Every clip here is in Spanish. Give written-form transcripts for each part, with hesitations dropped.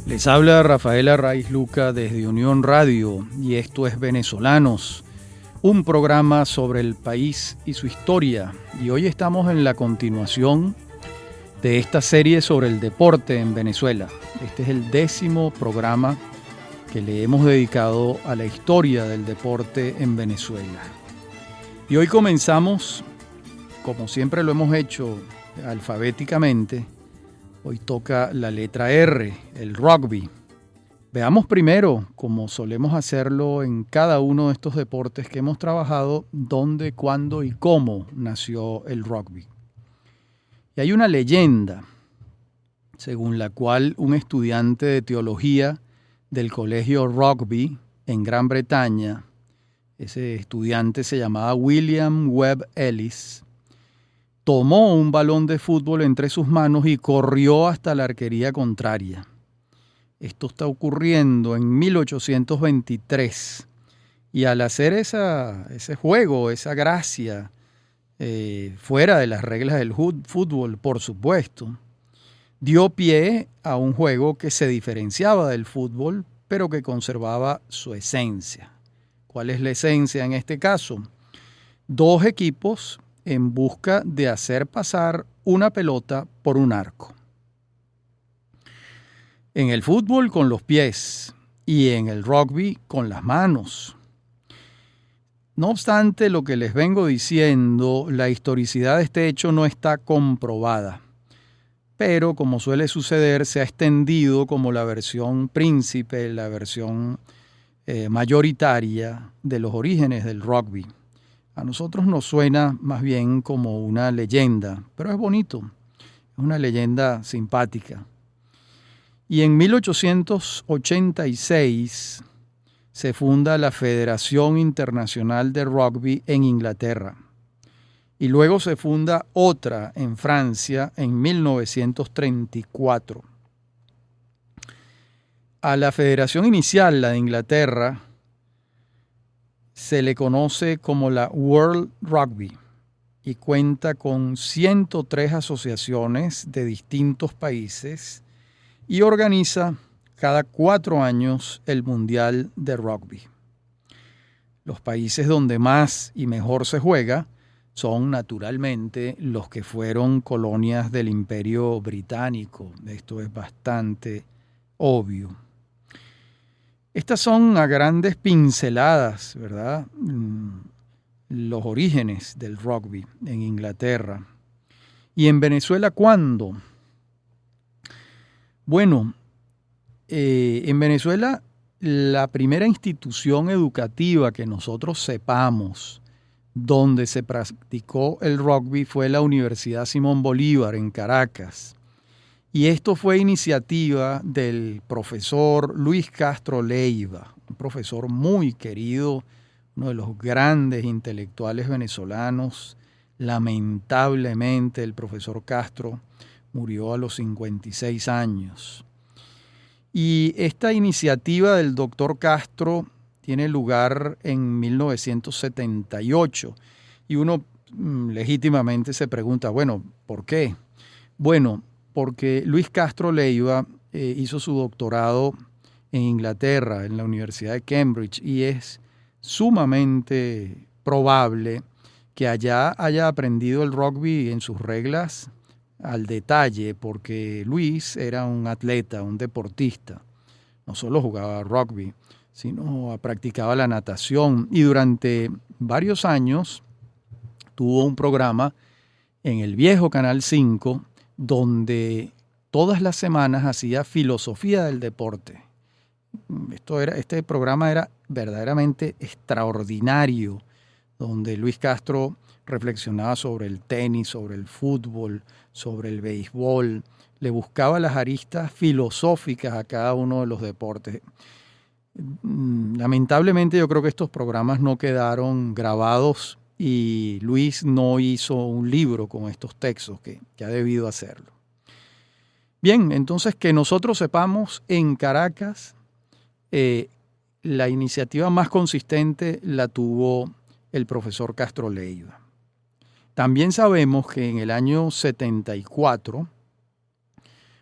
Les habla Rafael Arraiz Luca desde Unión Radio y esto es Venezolanos, un programa sobre el país y su historia. Y hoy estamos en la continuación de esta serie sobre el deporte en Venezuela. Este es el 10º programa que le hemos dedicado a la historia del deporte en Venezuela. Y hoy comenzamos, como siempre lo hemos hecho, alfabéticamente. Hoy toca la letra R, el rugby. Veamos primero, como solemos hacerlo en cada uno de estos deportes que hemos trabajado, dónde, cuándo y cómo nació el rugby. Y hay una leyenda según la cual un estudiante de teología del colegio Rugby en Gran Bretaña, ese estudiante se llamaba William Webb Ellis, tomó un balón de fútbol entre sus manos y corrió hasta la arquería contraria. Esto está ocurriendo en 1823. Y al hacer ese juego, esa gracia, fuera de las reglas del fútbol, por supuesto, dio pie a un juego que se diferenciaba del fútbol, pero que conservaba su esencia. ¿Cuál es la esencia en este caso? Dos equipos en busca de hacer pasar una pelota por un arco. En el fútbol con los pies y en el rugby con las manos. No obstante, lo que les vengo diciendo, la historicidad de este hecho no está comprobada, pero como suele suceder, se ha extendido como la versión príncipe, la versión mayoritaria de los orígenes del rugby. A nosotros nos suena más bien como una leyenda, pero es bonito, es una leyenda simpática. Y en 1886 se funda la Federación Internacional de Rugby en Inglaterra. Y luego se funda otra en Francia en 1934. A la federación inicial, la de Inglaterra, se le conoce como la World Rugby y cuenta con 103 asociaciones de distintos países y organiza cada 4 años el Mundial de Rugby. Los países donde más y mejor se juega son naturalmente los que fueron colonias del Imperio Británico. Esto es bastante obvio. Estas son a grandes pinceladas, ¿verdad? Los orígenes del rugby en Inglaterra. ¿Y en Venezuela cuándo? Bueno, en Venezuela la primera institución educativa que nosotros sepamos donde se practicó el rugby fue la Universidad Simón Bolívar en Caracas. Y esto fue iniciativa del profesor Luis Castro Leiva, un profesor muy querido, uno de los grandes intelectuales venezolanos. Lamentablemente el profesor Castro murió a los 56 años. Y esta iniciativa del doctor Castro tiene lugar en 1978. Y uno legítimamente se pregunta, bueno, ¿por qué? Bueno, porque Luis Castro Leiva hizo su doctorado en Inglaterra, en la Universidad de Cambridge, y es sumamente probable que allá haya aprendido el rugby en sus reglas al detalle, porque Luis era un atleta, un deportista. No solo jugaba rugby, sino practicaba la natación y durante varios años tuvo un programa en el viejo Canal 5 donde todas las semanas hacía filosofía del deporte. Este programa era verdaderamente extraordinario, donde Luis Castro reflexionaba sobre el tenis, sobre el fútbol, sobre el béisbol, le buscaba las aristas filosóficas a cada uno de los deportes. Lamentablemente yo creo que estos programas no quedaron grabados y Luis no hizo un libro con estos textos que ha debido hacerlo. Bien, entonces que nosotros sepamos, en Caracas la iniciativa más consistente la tuvo el profesor Castro Leiva. También sabemos que en el año 74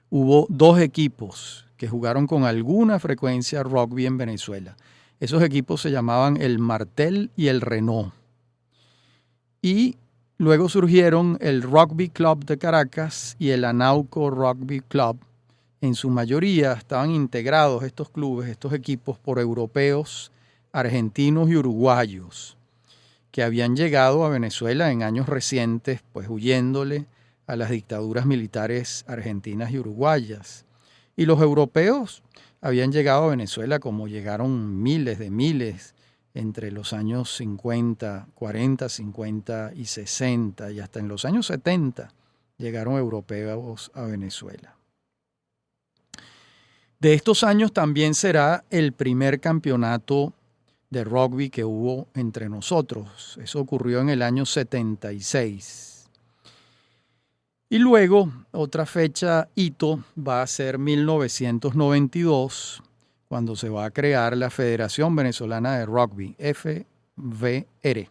hubo 2 equipos que jugaron con alguna frecuencia rugby en Venezuela. Esos equipos se llamaban el Martel y el Renault. Y luego surgieron el Rugby Club de Caracas y el Anauco Rugby Club. En su mayoría estaban integrados estos clubes, estos equipos, por europeos, argentinos y uruguayos, que habían llegado a Venezuela en años recientes, pues huyéndole a las dictaduras militares argentinas y uruguayas. Y los europeos habían llegado a Venezuela como llegaron miles entre los años 50, 40, 50 y 60, y hasta en los años 70 llegaron europeos a Venezuela. De estos años también será el primer campeonato de rugby que hubo entre nosotros. Eso ocurrió en el año 76. Y luego, otra fecha hito va a ser 1992, cuando se va a crear la Federación Venezolana de Rugby, FVR.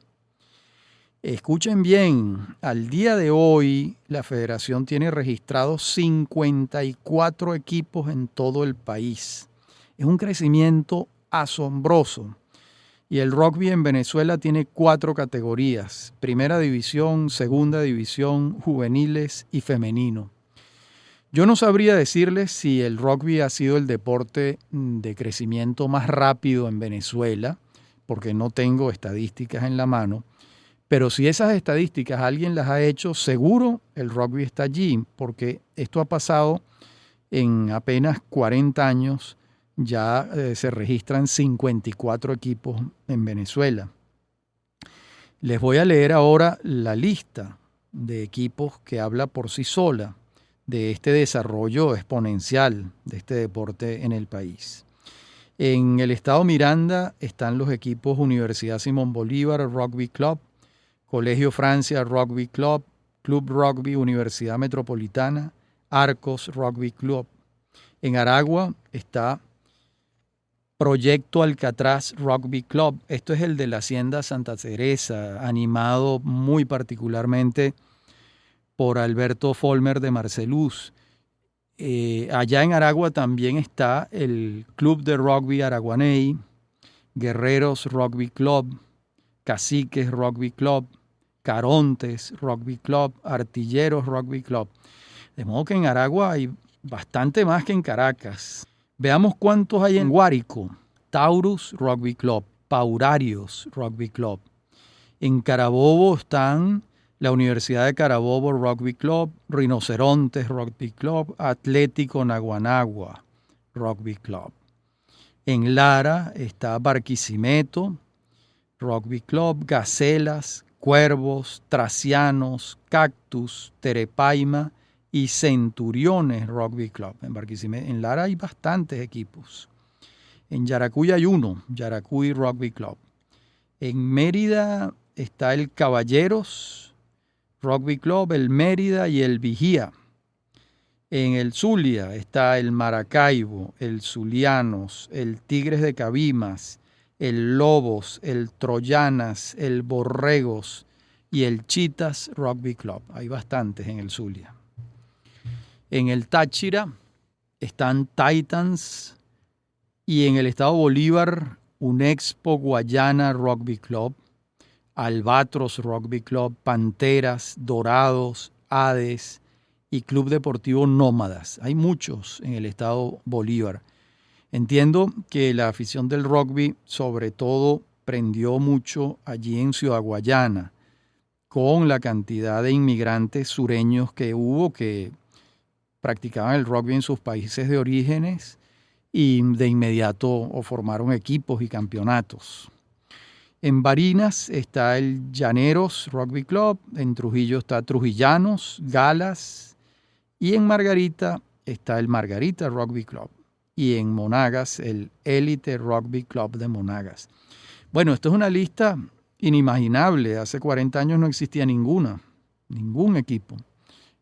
Escuchen bien, al día de hoy la federación tiene registrados 54 equipos en todo el país. Es un crecimiento asombroso. Y el rugby en Venezuela tiene 4 categorías: primera división, segunda división, juveniles y femenino. Yo no sabría decirles si el rugby ha sido el deporte de crecimiento más rápido en Venezuela, porque no tengo estadísticas en la mano, pero si esas estadísticas alguien las ha hecho, seguro el rugby está allí, porque esto ha pasado en apenas 40 años. Ya se registran 54 equipos en Venezuela. Les voy a leer ahora la lista de equipos que habla por sí sola de este desarrollo exponencial de este deporte en el país. En el estado Miranda están los equipos Universidad Simón Bolívar Rugby Club, Colegio Francia Rugby Club, Club Rugby Universidad Metropolitana, Arcos Rugby Club. En Aragua está Proyecto Alcatraz Rugby Club. Esto es el de la Hacienda Santa Teresa, animado muy particularmente por Alberto Folmer de Marcelús. Allá en Aragua también está el Club de Rugby Araguaney, Guerreros Rugby Club, Caciques Rugby Club, Carontes Rugby Club, Artilleros Rugby Club. De modo que en Aragua hay bastante más que en Caracas. Veamos cuántos hay en Guárico. Taurus Rugby Club, Paurarios Rugby Club. En Carabobo están la Universidad de Carabobo Rugby Club, Rinocerontes Rugby Club, Atlético Naguanagua Rugby Club. En Lara está Barquisimeto Rugby Club, Gacelas, Cuervos, Tracianos, Cactus, Terepaima y Centuriones Rugby Club. En Lara hay bastantes equipos. En Yaracuy hay uno, Yaracuy Rugby Club. En Mérida está el Caballeros Rugby Club, el Mérida y el Vigía. En el Zulia está el Maracaibo, el Zulianos, el Tigres de Cabimas, el Lobos, el Troyanas, el Borregos y el Chitas Rugby Club. Hay bastantes en el Zulia. En el Táchira están Titans y en el estado Bolívar Unexpo Guayana Rugby Club, Albatros Rugby Club, Panteras, Dorados, Hades y Club Deportivo Nómadas. Hay muchos en el estado Bolívar. Entiendo que la afición del rugby sobre todo prendió mucho allí en Ciudad Guayana, con la cantidad de inmigrantes sureños que hubo que practicaban el rugby en sus países de orígenes y de inmediato formaron equipos y campeonatos. En Barinas está el Llaneros Rugby Club, en Trujillo está Trujillanos, Galas, y en Margarita está el Margarita Rugby Club, y en Monagas el Élite Rugby Club de Monagas. Bueno, esto es una lista inimaginable. Hace 40 años no existía ningún equipo.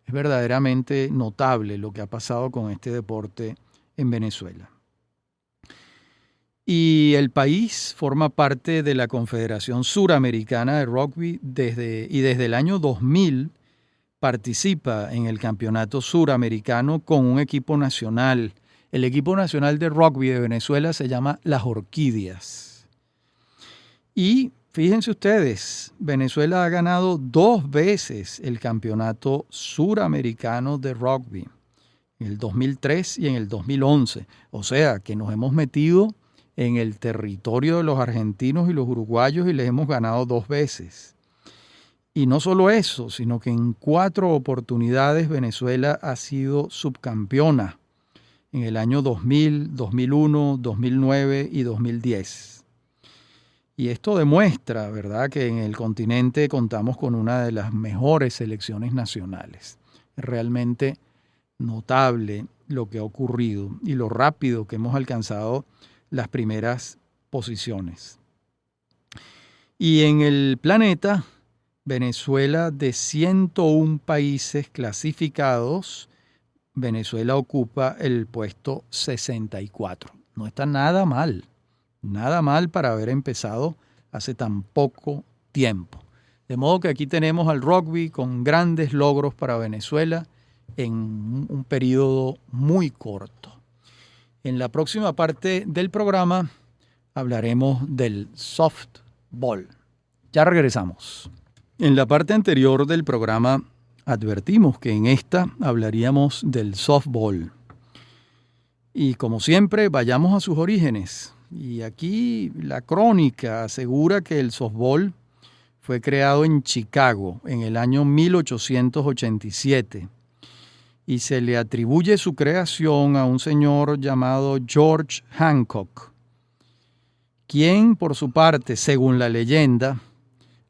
Es verdaderamente notable lo que ha pasado con este deporte en Venezuela. Y el país forma parte de la Confederación Suramericana de Rugby desde el año 2000 participa en el Campeonato Suramericano con un equipo nacional. El equipo nacional de rugby de Venezuela se llama Las Orquídeas. Y fíjense ustedes, Venezuela ha ganado 2 veces el campeonato suramericano de rugby, en el 2003 y en el 2011. O sea, que nos hemos metido en el territorio de los argentinos y los uruguayos y les hemos ganado 2 veces. Y no solo eso, sino que en 4 oportunidades Venezuela ha sido subcampeona en el año 2000, 2001, 2009 y 2010. Y esto demuestra, ¿verdad?, que en el continente contamos con una de las mejores selecciones nacionales. Es realmente notable lo que ha ocurrido y lo rápido que hemos alcanzado las primeras posiciones. Y en el planeta, Venezuela, de 101 países clasificados, Venezuela ocupa el puesto 64. No está nada mal para haber empezado hace tan poco tiempo. De modo que aquí tenemos al rugby con grandes logros para Venezuela en un periodo muy corto. En la próxima parte del programa hablaremos del softball. Ya regresamos. En la parte anterior del programa advertimos que en esta hablaríamos del softball. Y como siempre, vayamos a sus orígenes. Y aquí la crónica asegura que el softball fue creado en Chicago en el año 1887 y se le atribuye su creación a un señor llamado George Hancock, quien, por su parte, según la leyenda,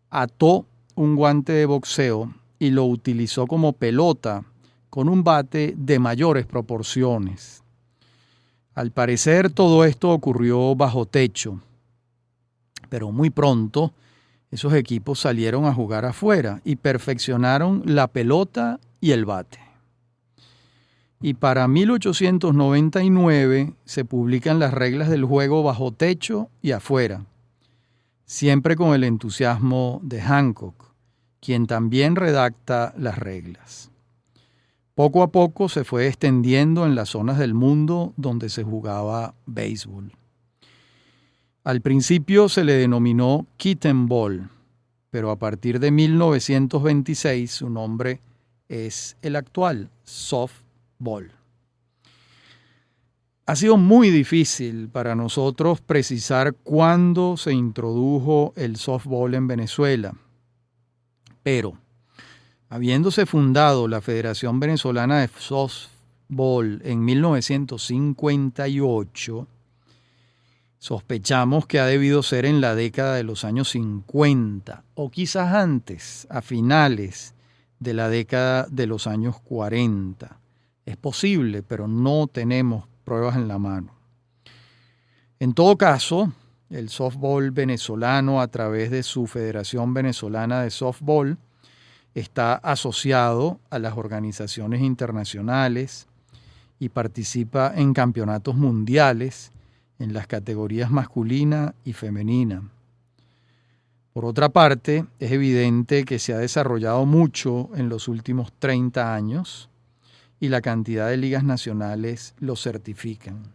ató un guante de boxeo y lo utilizó como pelota con un bate de mayores proporciones. Al parecer todo esto ocurrió bajo techo, pero muy pronto esos equipos salieron a jugar afuera y perfeccionaron la pelota y el bate. Y para 1899 se publican las reglas del juego bajo techo y afuera, siempre con el entusiasmo de Hancock, quien también redacta las reglas. Poco a poco se fue extendiendo en las zonas del mundo donde se jugaba béisbol. Al principio se le denominó kitten ball, pero a partir de 1926 su nombre es el actual, softball. Ha sido muy difícil para nosotros precisar cuándo se introdujo el softball en Venezuela, pero habiéndose fundado la Federación Venezolana de Softball en 1958, sospechamos que ha debido ser en la década de los años 50 o quizás antes, a finales de la década de los años 40. Es posible, pero no tenemos pruebas en la mano. En todo caso, el softball venezolano, a través de su Federación Venezolana de Softball, está asociado a las organizaciones internacionales y participa en campeonatos mundiales en las categorías masculina y femenina. Por otra parte, es evidente que se ha desarrollado mucho en los últimos 30 años y la cantidad de ligas nacionales lo certifican.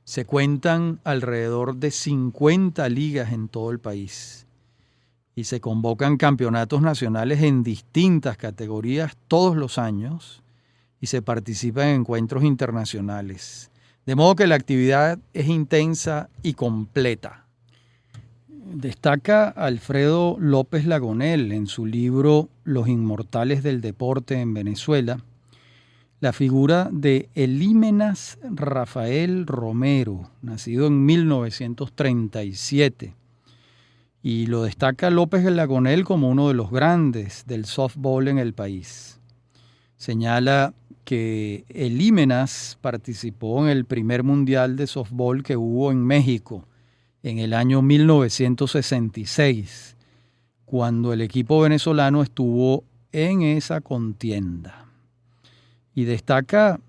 Se cuentan alrededor de 50 ligas en todo el país y se convocan campeonatos nacionales en distintas categorías todos los años y se participa en encuentros internacionales. De modo que la actividad es intensa y completa. Destaca Alfredo López Lagonel en su libro Los Inmortales del Deporte en Venezuela la figura de Elímenes Rafael Romero, nacido en 1937, y lo destaca López Lagonel como uno de los grandes del softball en el país. Señala que Elímenes participó en el primer mundial de softball que hubo en México en el año 1966, cuando el equipo venezolano estuvo en esa contienda. Y destaca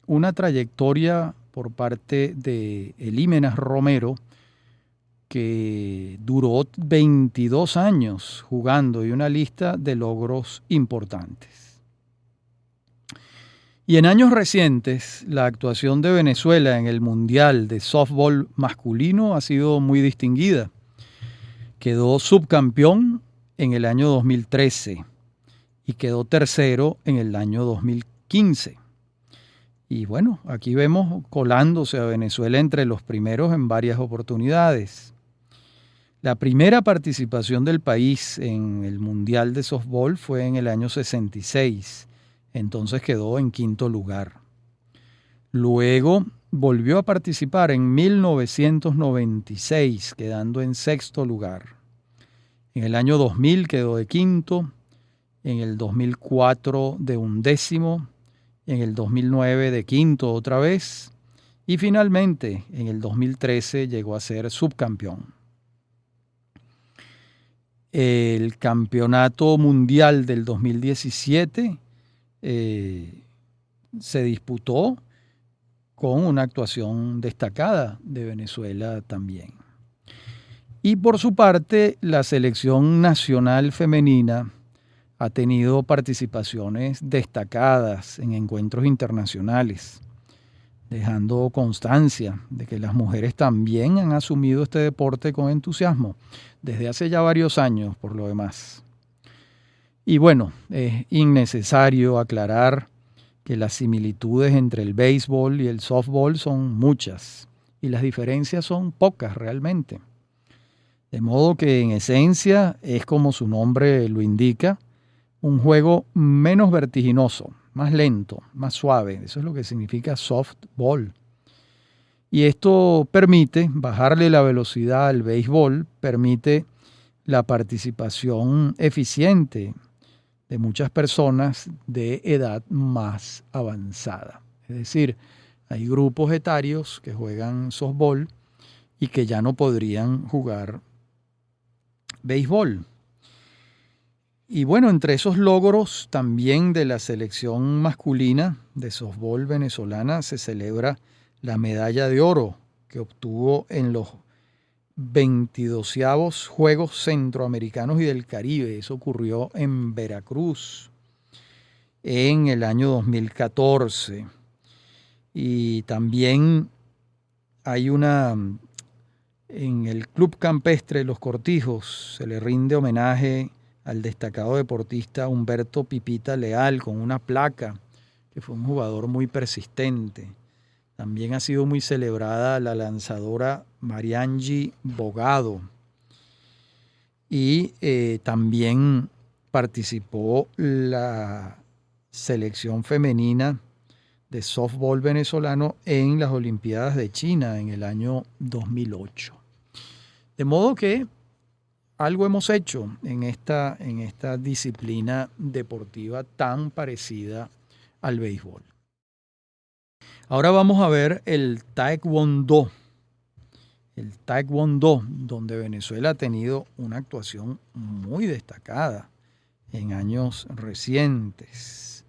una trayectoria por parte de Elímenes Romero que duró 22 años jugando y una lista de logros importantes. Y en años recientes, la actuación de Venezuela en el Mundial de Softball masculino ha sido muy distinguida. Quedó subcampeón en el año 2013 y quedó tercero en el año 2015. Y bueno, aquí vemos colándose a Venezuela entre los primeros en varias oportunidades. La primera participación del país en el Mundial de Softball fue en el año 66, entonces quedó en quinto lugar. Luego volvió a participar en 1996, quedando en sexto lugar. En el año 2000 quedó de quinto, en el 2004 de undécimo, en el 2009 de quinto otra vez y finalmente en el 2013 llegó a ser subcampeón. El campeonato mundial del 2017 se disputó con una actuación destacada de Venezuela también. Y por su parte, la selección nacional femenina ha tenido participaciones destacadas en encuentros internacionales, dejando constancia de que las mujeres también han asumido este deporte con entusiasmo, desde hace ya varios años por lo demás. Y bueno, es innecesario aclarar que las similitudes entre el béisbol y el softball son muchas y las diferencias son pocas realmente. De modo que en esencia es como su nombre lo indica, un juego menos vertiginoso, más lento, más suave. Eso es lo que significa softball. Y esto permite bajarle la velocidad al béisbol, permite la participación eficiente de muchas personas de edad más avanzada. Es decir, hay grupos etarios que juegan softball y que ya no podrían jugar béisbol. Y bueno, entre esos logros también de la selección masculina de softball venezolana se celebra la medalla de oro que obtuvo en los 22º Juegos Centroamericanos y del Caribe. Eso ocurrió en Veracruz en el año 2014. Y también hay en el Club Campestre Los Cortijos se le rinde homenaje al destacado deportista Humberto Pipita Leal con una placa, que fue un jugador muy persistente. También ha sido muy celebrada la lanzadora Mariangi Bogado. Y también participó la selección femenina de softball venezolano en las Olimpiadas de China en el año 2008. De modo que algo hemos hecho en esta disciplina deportiva tan parecida al béisbol. Ahora vamos a ver el taekwondo. El taekwondo, donde Venezuela ha tenido una actuación muy destacada en años recientes.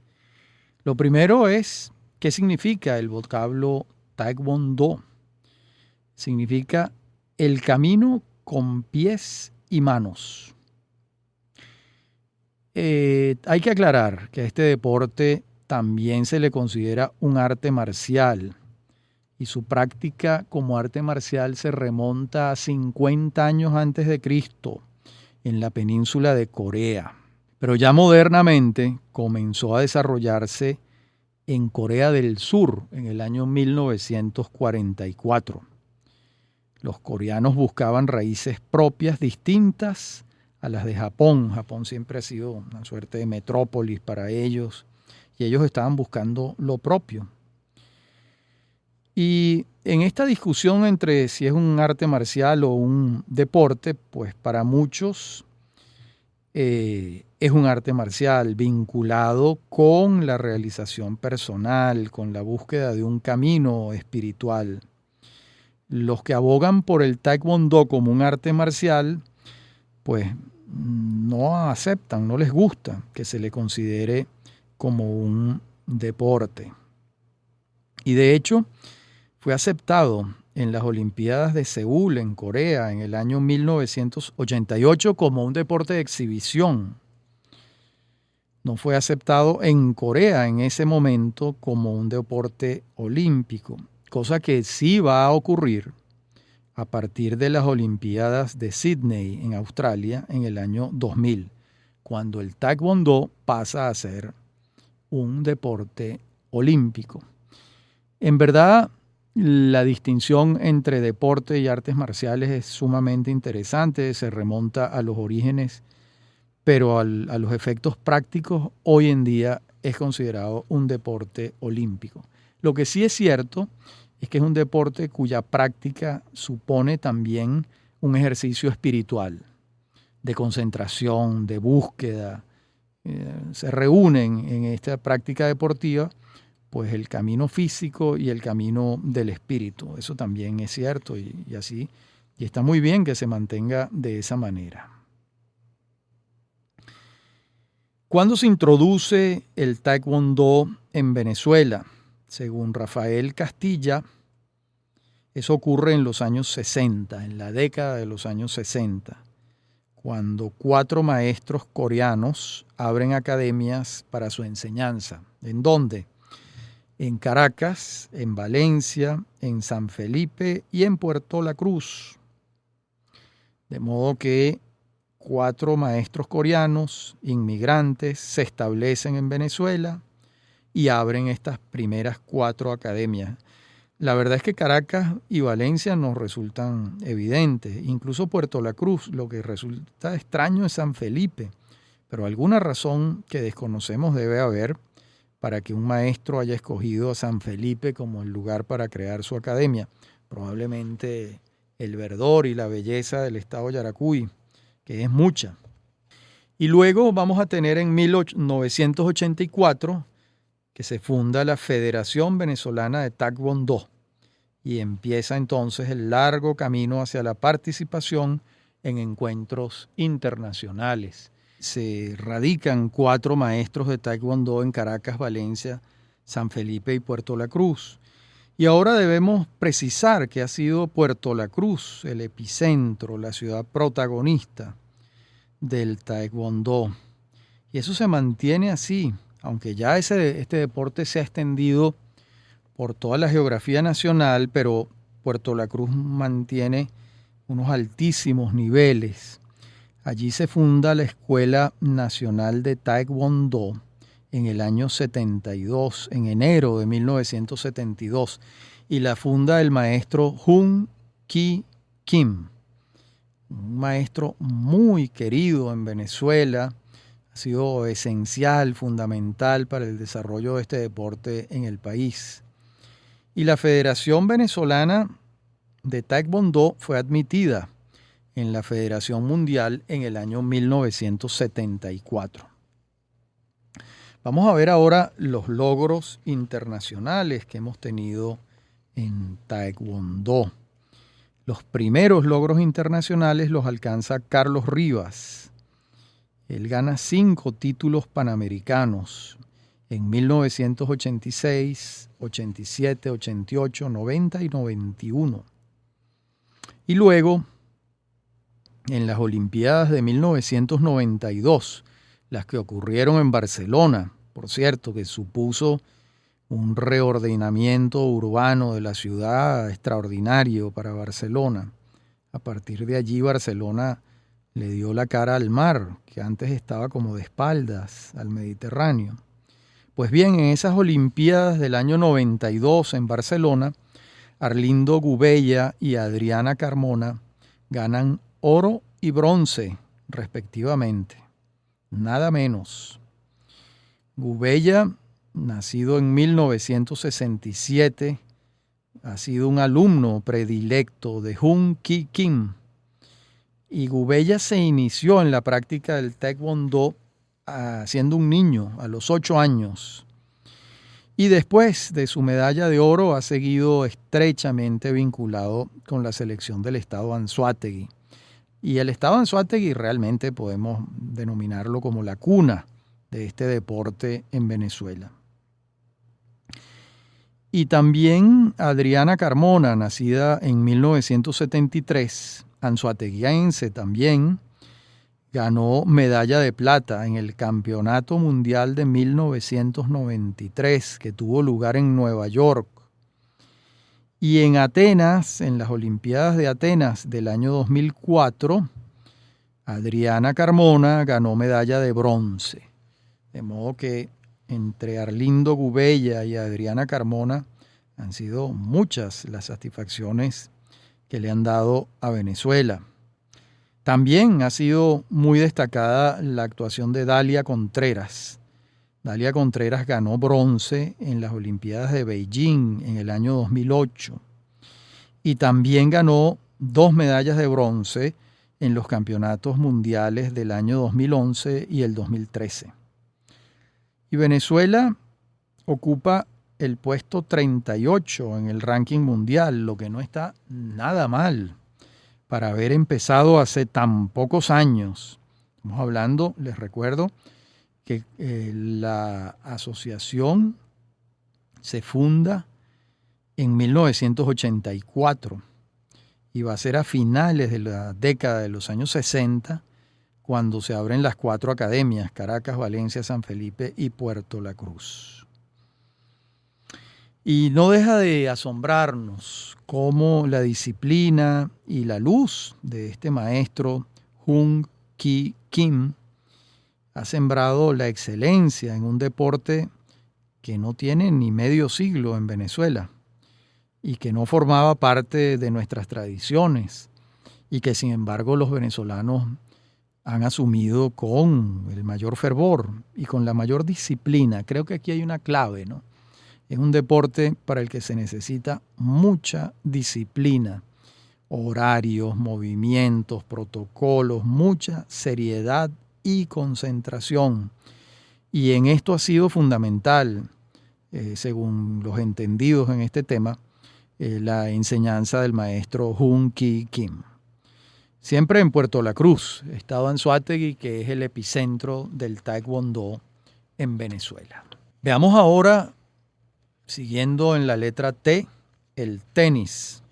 Lo primero es, ¿qué significa el vocablo taekwondo? Significa el camino con pies y manos. Hay que aclarar que a este deporte también se le considera un arte marcial y su práctica como arte marcial se remonta a 50 años antes de Cristo en la península de Corea. Pero ya modernamente comenzó a desarrollarse en Corea del Sur en el año 1944. Los coreanos buscaban raíces propias distintas a las de Japón. Japón siempre ha sido una suerte de metrópolis para ellos y ellos estaban buscando lo propio. Y en esta discusión entre si es un arte marcial o un deporte, pues para muchos es un arte marcial vinculado con la realización personal, con la búsqueda de un camino espiritual. Los que abogan por el taekwondo como un arte marcial, pues no aceptan, no les gusta que se le considere como un deporte. Y de hecho, fue aceptado en las Olimpiadas de Seúl, en Corea, en el año 1988 como un deporte de exhibición. no fue aceptado en Corea en ese momento como un deporte olímpico, cosa que sí va a ocurrir a partir de las Olimpiadas de Sydney en Australia en el año 2000, cuando el taekwondo pasa a ser un deporte olímpico. En verdad, la distinción entre deporte y artes marciales es sumamente interesante, se remonta a los orígenes, pero a los efectos prácticos hoy en día es considerado un deporte olímpico. Lo que sí es cierto es que es un deporte cuya práctica supone también un ejercicio espiritual, de concentración, de búsqueda. Se reúnen en esta práctica deportiva pues el camino físico y el camino del espíritu. Eso también es cierto y así. Y está muy bien que se mantenga de esa manera. ¿Cuándo se introduce el taekwondo en Venezuela? Según Rafael Castilla, eso ocurre en los años 60, en la década de los años 60, cuando 4 maestros coreanos abren academias para su enseñanza. ¿En dónde? En Caracas, en Valencia, en San Felipe y en Puerto La Cruz. De modo que 4 maestros coreanos, inmigrantes, se establecen en Venezuela y abren estas primeras 4 academias. La verdad es que Caracas y Valencia nos resultan evidentes, incluso Puerto La Cruz. Lo que resulta extraño es San Felipe, pero alguna razón que desconocemos debe haber para que un maestro haya escogido a San Felipe como el lugar para crear su academia. Probablemente el verdor y la belleza del estado Yaracuy, que es mucha. Y luego vamos a tener en 1984 que se funda la Federación Venezolana de Taekwondo y empieza entonces el largo camino hacia la participación en encuentros internacionales. Se radican 4 maestros de Taekwondo en Caracas, Valencia, San Felipe y Puerto La Cruz. Y ahora debemos precisar que ha sido Puerto La Cruz el epicentro, la ciudad protagonista del Taekwondo. Y eso se mantiene así, aunque ya este deporte se ha extendido por toda la geografía nacional, pero Puerto La Cruz mantiene unos altísimos niveles. Allí se funda la Escuela Nacional de Taekwondo en el año 72, en enero de 1972, y la funda el maestro Hoon Ki Kim, un maestro muy querido en Venezuela. Ha sido esencial, fundamental para el desarrollo de este deporte en el país. Y la Federación Venezolana de Taekwondo fue admitida en la Federación Mundial en el año 1974. Vamos a ver ahora los logros internacionales que hemos tenido en Taekwondo. Los primeros logros internacionales los alcanza Carlos Rivas. Él gana 5 títulos panamericanos en 1986, 87, 88, 90 y 91. Y luego, en las Olimpiadas de 1992, las que ocurrieron en Barcelona, por cierto, que supuso un reordenamiento urbano de la ciudad extraordinario para Barcelona. A partir de allí, Barcelona le dio la cara al mar, que antes estaba como de espaldas al Mediterráneo. Pues bien, en esas Olimpiadas del año 92 en Barcelona, Arlindo Gubella y Adriana Carmona ganan oro y bronce, respectivamente. Nada menos. Gubella, nacido en 1967, ha sido un alumno predilecto de Hoon Ki Kim. Y Gubella se inició en la práctica del taekwondo siendo un niño, a los 8 años. Y después de su medalla de oro ha seguido estrechamente vinculado con la selección del estado Anzoátegui. Y el estado Anzoátegui realmente podemos denominarlo como la cuna de este deporte en Venezuela. Y también Adriana Carmona, nacida en 1973, anzoateguiense también, ganó medalla de plata en el Campeonato Mundial de 1993, que tuvo lugar en Nueva York. Y en Atenas, en las Olimpiadas de Atenas del año 2004, Adriana Carmona ganó medalla de bronce. De modo que entre Arlindo Gubella y Adriana Carmona han sido muchas las satisfacciones que le han dado a Venezuela. También ha sido muy destacada la actuación de Dalia Contreras. Dalia Contreras ganó bronce en las Olimpiadas de Beijing en el año 2008 y también ganó 2 medallas de bronce en los campeonatos mundiales del año 2011 y el 2013. Y Venezuela ocupa el puesto 38 en el ranking mundial, lo que no está nada mal para haber empezado hace tan pocos años. Estamos hablando, les recuerdo, que la asociación se funda en 1984 y va a ser a finales de la década de los años 60 cuando se abren las 4 academias: Caracas, Valencia, San Felipe y Puerto La Cruz. Y no deja de asombrarnos cómo la disciplina y la luz de este maestro Jung Ki Kim ha sembrado la excelencia en un deporte que no tiene ni medio siglo en Venezuela y que no formaba parte de nuestras tradiciones y que sin embargo los venezolanos han asumido con el mayor fervor y con la mayor disciplina. Creo que aquí hay una clave, ¿no? Es un deporte para el que se necesita mucha disciplina, horarios, movimientos, protocolos, mucha seriedad y concentración. Y en esto ha sido fundamental, según los entendidos en este tema, la enseñanza del maestro Jung Ki Kim. Siempre en Puerto La Cruz, estado Anzoátegui, que es el epicentro del taekwondo en Venezuela. Veamos ahora, siguiendo en la letra T, el tenis.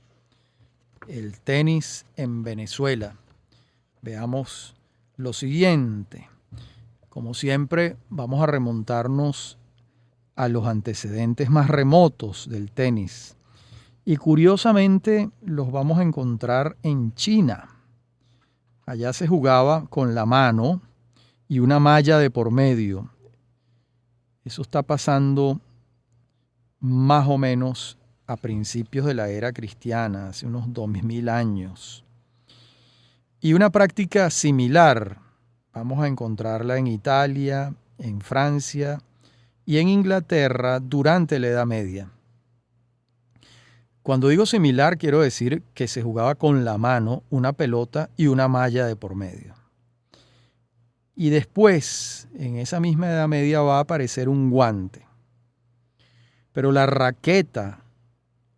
El tenis en Venezuela. Veamos lo siguiente. Como siempre, vamos a remontarnos a los antecedentes más remotos del tenis. Y curiosamente los vamos a encontrar en China. Allá se jugaba con la mano y una malla de por medio. Eso está pasando más o menos a principios de la era cristiana, hace unos 2000 años. Y una práctica similar vamos a encontrarla en Italia, en Francia y en Inglaterra durante la Edad Media. Cuando digo similar, quiero decir que se jugaba con la mano, una pelota y una malla de por medio. Y después, en esa misma Edad Media, va a aparecer un guante. Pero la raqueta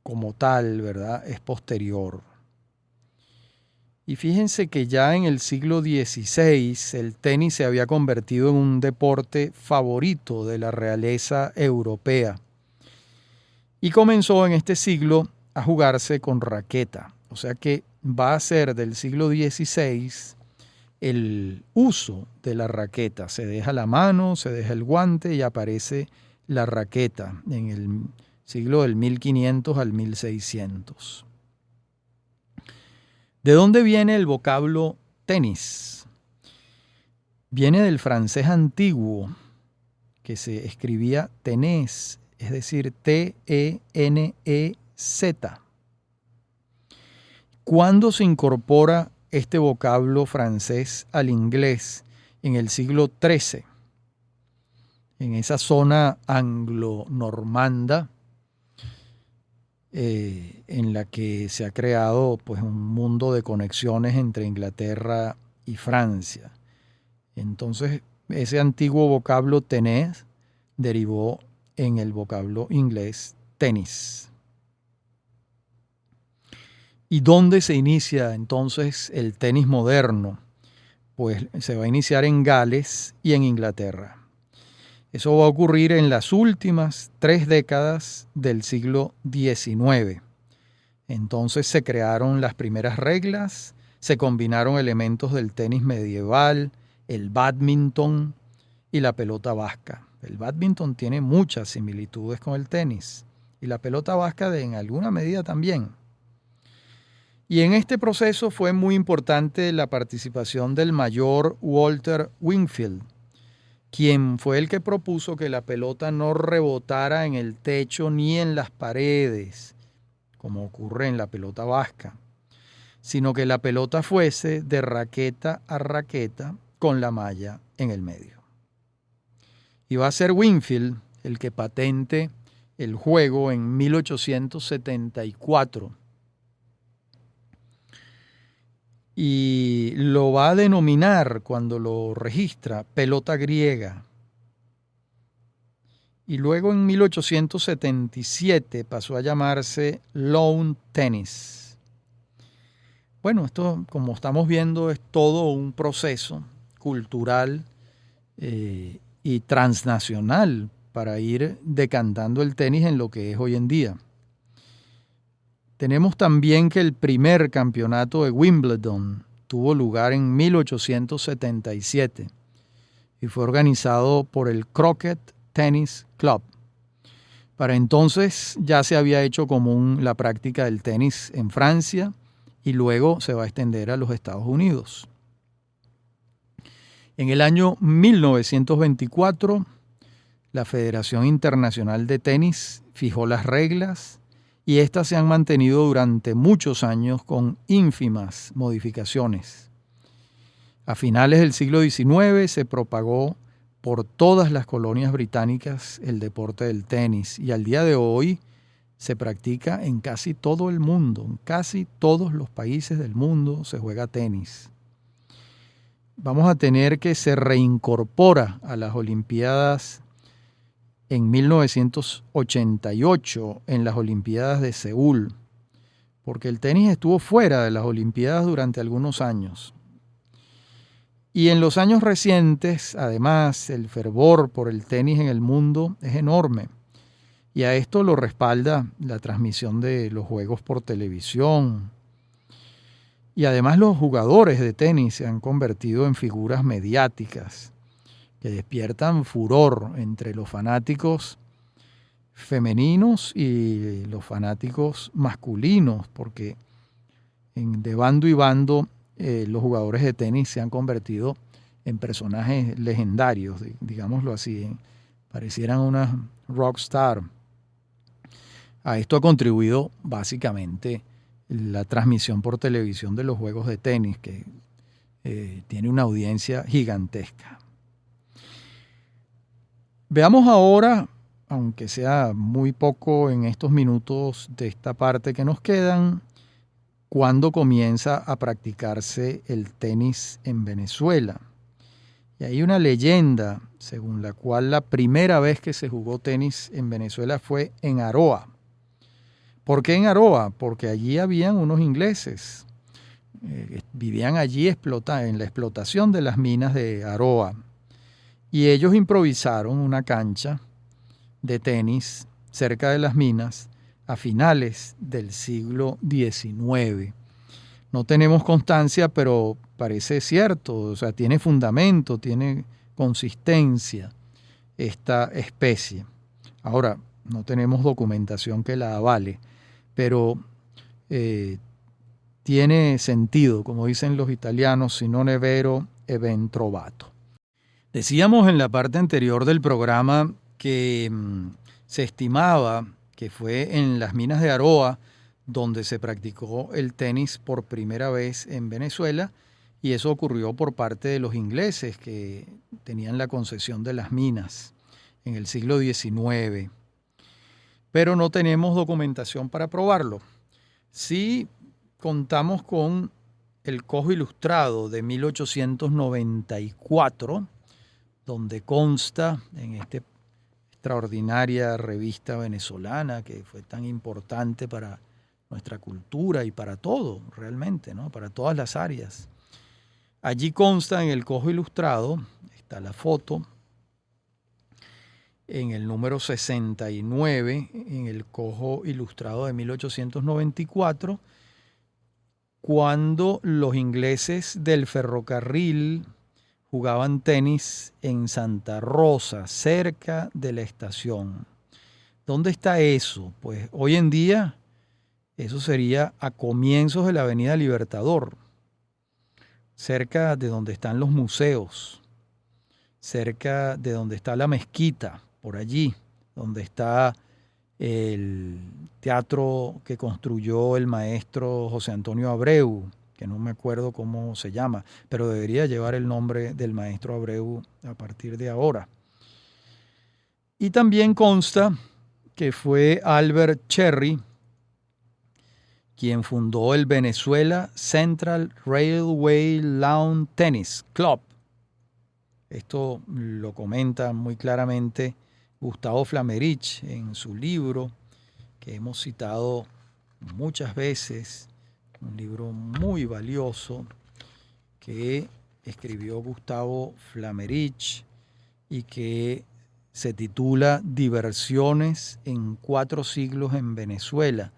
como tal, ¿verdad?, es posterior. Y fíjense que ya en el siglo XVI el tenis se había convertido en un deporte favorito de la realeza europea. Y comenzó en este siglo a jugarse con raqueta. O sea que va a ser del siglo XVI el uso de la raqueta. Se deja la mano, se deja el guante y aparece la raqueta en el siglo del 1500 al 1600. ¿De dónde viene el vocablo tenis? Viene del francés antiguo, que se escribía tenés, es decir, T-E-N-E-Z. ¿Cuándo se incorpora este vocablo francés al inglés? En el siglo XIII, en esa zona anglo-normanda, en la que se ha creado pues, un mundo de conexiones entre Inglaterra y Francia. Entonces, ese antiguo vocablo tenés derivó en el vocablo inglés tenis. ¿Y dónde se inicia entonces el tenis moderno? Pues se va a iniciar en Gales y en Inglaterra. Eso va a ocurrir en las últimas 3 décadas del siglo XIX. Entonces se crearon las primeras reglas Se combinaron elementos del tenis medieval, el bádminton y la pelota vasca. El bádminton tiene muchas similitudes con el tenis y la pelota vasca en alguna medida también. Y en este proceso fue muy importante la participación del mayor Walter Wingfield, quien fue el que propuso que la pelota no rebotara en el techo ni en las paredes, como ocurre en la pelota vasca, sino que la pelota fuese de raqueta a raqueta con la malla en el medio. Y va a ser Wingfield el que patente el juego en 1874 y lo va a denominar cuando lo registra pelota griega. Y luego en 1877 pasó a llamarse lawn tennis. Bueno, esto, como estamos viendo, es todo un proceso cultural y transnacional para ir decantando el tenis en lo que es hoy en día. Tenemos también que el primer campeonato de Wimbledon tuvo lugar en 1877 y fue organizado por el Croquet Tennis Club. Para entonces ya se había hecho común la práctica del tenis en Francia y luego se va a extender a los Estados Unidos. En el año 1924, la Federación Internacional de Tenis fijó las reglas y estas se han mantenido durante muchos años con ínfimas modificaciones. A finales del siglo XIX se propagó por todas las colonias británicas el deporte del tenis y al día de hoy se practica en casi todo el mundo, en casi todos los países del mundo se juega tenis. Vamos a tener que se reincorpora a las Olimpiadas en 1988 en las Olimpiadas de Seúl, porque el tenis estuvo fuera de las Olimpiadas durante algunos años. Y en los años recientes, además, el fervor por el tenis en el mundo es enorme. Y a esto lo respalda la transmisión de los juegos por televisión. Y además los jugadores de tenis se han convertido en figuras mediáticas que despiertan furor entre los fanáticos femeninos y los fanáticos masculinos, porque de bando y bando los jugadores de tenis se han convertido en personajes legendarios, digámoslo así, parecieran unas rockstar. A esto ha contribuido básicamente la transmisión por televisión de los juegos de tenis, que tiene una audiencia gigantesca. Veamos ahora, aunque sea muy poco en estos minutos de esta parte que nos quedan, cuándo comienza a practicarse el tenis en Venezuela. Y hay una leyenda según la cual la primera vez que se jugó tenis en Venezuela fue en Aroa. ¿Por qué en Aroa? Porque allí habían unos ingleses, vivían allí en la explotación de las minas de Aroa. Y ellos improvisaron una cancha de tenis cerca de las minas a finales del siglo XIX. No tenemos constancia, pero parece cierto, o sea, tiene fundamento, tiene consistencia esta especie. Ahora, no tenemos documentación que la avale, pero tiene sentido, como dicen los italianos, si non è vero, è ben trovato. Decíamos en la parte anterior del programa que se estimaba que fue en las minas de Aroa donde se practicó el tenis por primera vez en Venezuela, y eso ocurrió por parte de los ingleses que tenían la concesión de las minas en el siglo XIX. Pero no tenemos documentación para probarlo. Sí contamos con el Cojo Ilustrado de 1894, donde consta en esta extraordinaria revista venezolana que fue tan importante para nuestra cultura y para todo, realmente, ¿no? Para todas las áreas. Allí consta en el Cojo Ilustrado, está la foto, en el número 69, en el Cojo Ilustrado de 1894, cuando los ingleses del ferrocarril jugaban tenis en Santa Rosa, cerca de la estación. ¿Dónde está eso? Pues hoy en día eso sería a comienzos de la Avenida Libertador, cerca de donde están los museos, cerca de donde está la mezquita, por allí, donde está el teatro que construyó el maestro José Antonio Abreu, que no me acuerdo cómo se llama, pero debería llevar el nombre del maestro Abreu a partir de ahora. Y también consta que fue Albert Cherry quien fundó el Venezuela Central Railway Lawn Tennis Club. Esto lo comenta muy claramente Gustavo Flamerich en su libro, que hemos citado muchas veces, un libro muy valioso que escribió Gustavo Flamerich y que se titula Diversiones en 4 siglos en Venezuela,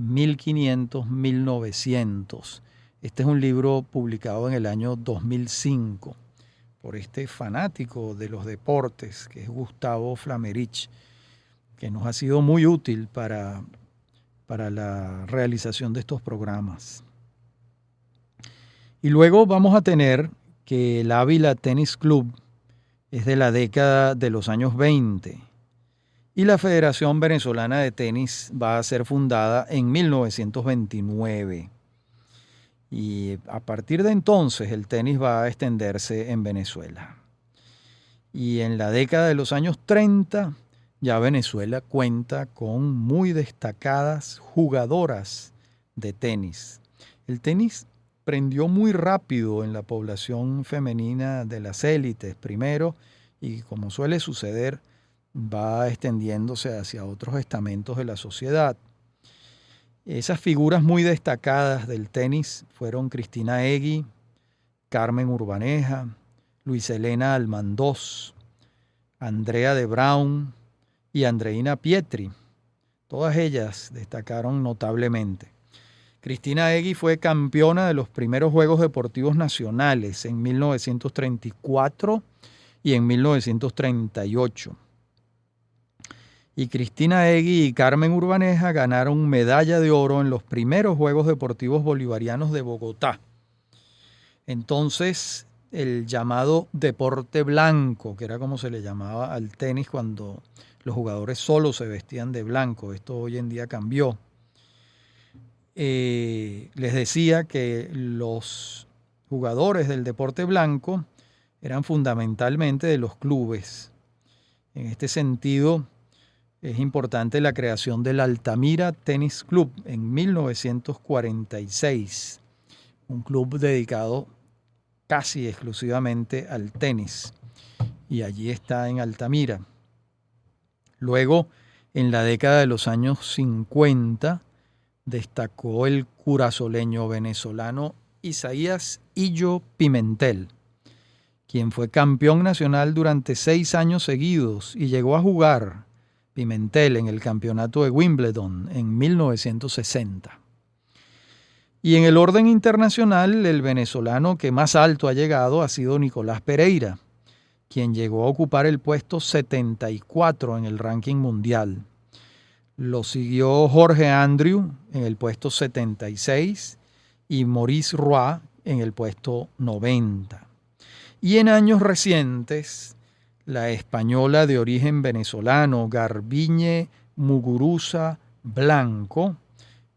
1500-1900. Este es un libro publicado en el año 2005 por este fanático de los deportes, que es Gustavo Flamerich, que nos ha sido muy útil para la realización de estos programas. Y luego vamos a tener que el Ávila Tennis Club es de la década de los años 20 y la Federación Venezolana de Tenis va a ser fundada en 1929. Y a partir de entonces el tenis va a extenderse en Venezuela. Y en la década de los años 30 ya Venezuela cuenta con muy destacadas jugadoras de tenis. El tenis prendió muy rápido en la población femenina de las élites primero y, como suele suceder, va extendiéndose hacia otros estamentos de la sociedad. Esas figuras muy destacadas del tenis fueron Cristina Egui, Carmen Urbaneja, Luis Elena Almandós, Andrea de Braun y Andreina Pietri. Todas ellas destacaron notablemente. Cristina Egui fue campeona de los primeros Juegos Deportivos Nacionales en 1934 y en 1938. Y Cristina Egui y Carmen Urbaneja ganaron medalla de oro en los primeros Juegos Deportivos Bolivarianos de Bogotá. Entonces, el llamado deporte blanco, que era como se le llamaba al tenis cuando los jugadores solo se vestían de blanco, esto hoy en día cambió. Les decía que los jugadores del deporte blanco eran fundamentalmente de los clubes. En este sentido, es importante la creación del Altamira Tennis Club en 1946, un club dedicado casi exclusivamente al tenis, y allí está en Altamira. Luego, en la década de los años 50, destacó el curazoleño venezolano Isaías Illo Pimentel, quien fue campeón nacional durante 6 años seguidos y llegó a jugar Pimentel en el campeonato de Wimbledon en 1960. Y en el orden internacional, el venezolano que más alto ha llegado ha sido Nicolás Pereira, quien llegó a ocupar el puesto 74 en el ranking mundial. Lo siguió Jorge Andrew en el puesto 76 y Maurice Roy en el puesto 90. Y en años recientes, la española de origen venezolano Garbiñe Muguruza Blanco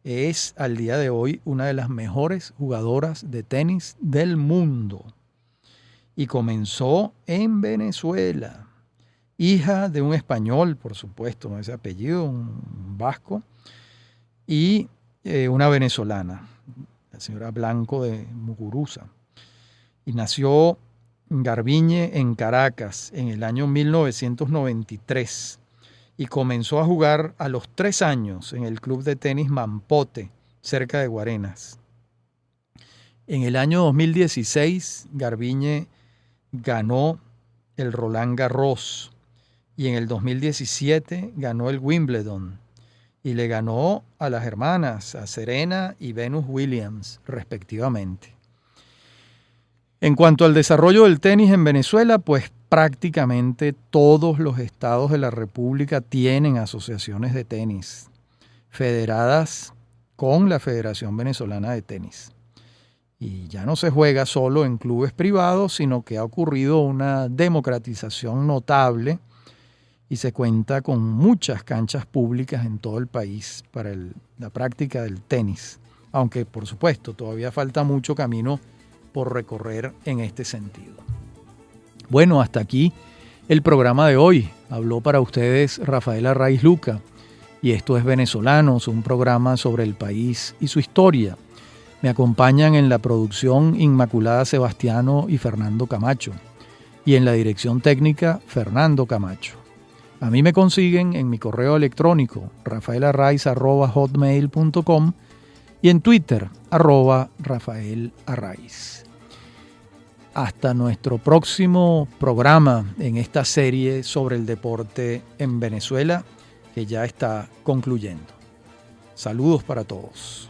es al día de hoy una de las mejores jugadoras de tenis del mundo. Y comenzó en Venezuela. Hija de un español, por supuesto, no ese apellido, un vasco, y una venezolana, la señora Blanco de Muguruza. Y nació Garbiñe en Caracas en el año 1993 y comenzó a jugar a los 3 años en el club de tenis Mampote, cerca de Guarenas. En el año 2016, Garbiñe ganó el Roland Garros y en el 2017 ganó el Wimbledon y le ganó a las hermanas, a Serena y Venus Williams, respectivamente. En cuanto al desarrollo del tenis en Venezuela, pues prácticamente todos los estados de la República tienen asociaciones de tenis, federadas con la Federación Venezolana de Tenis. Y ya no se juega solo en clubes privados, sino que ha ocurrido una democratización notable y se cuenta con muchas canchas públicas en todo el país para la práctica del tenis. Aunque, por supuesto, todavía falta mucho camino por recorrer en este sentido. Bueno, hasta aquí el programa de hoy. Habló para ustedes Rafael Arraiz Luca y esto es Venezolanos, un programa sobre el país y su historia. Me acompañan en la producción Inmaculada Sebastiano y Fernando Camacho y en la dirección técnica Fernando Camacho. A mí me consiguen en mi correo electrónico rafaelarraiz@hotmail.com y en Twitter @RafaelArraiz. Hasta nuestro próximo programa en esta serie sobre el deporte en Venezuela, que ya está concluyendo. Saludos para todos.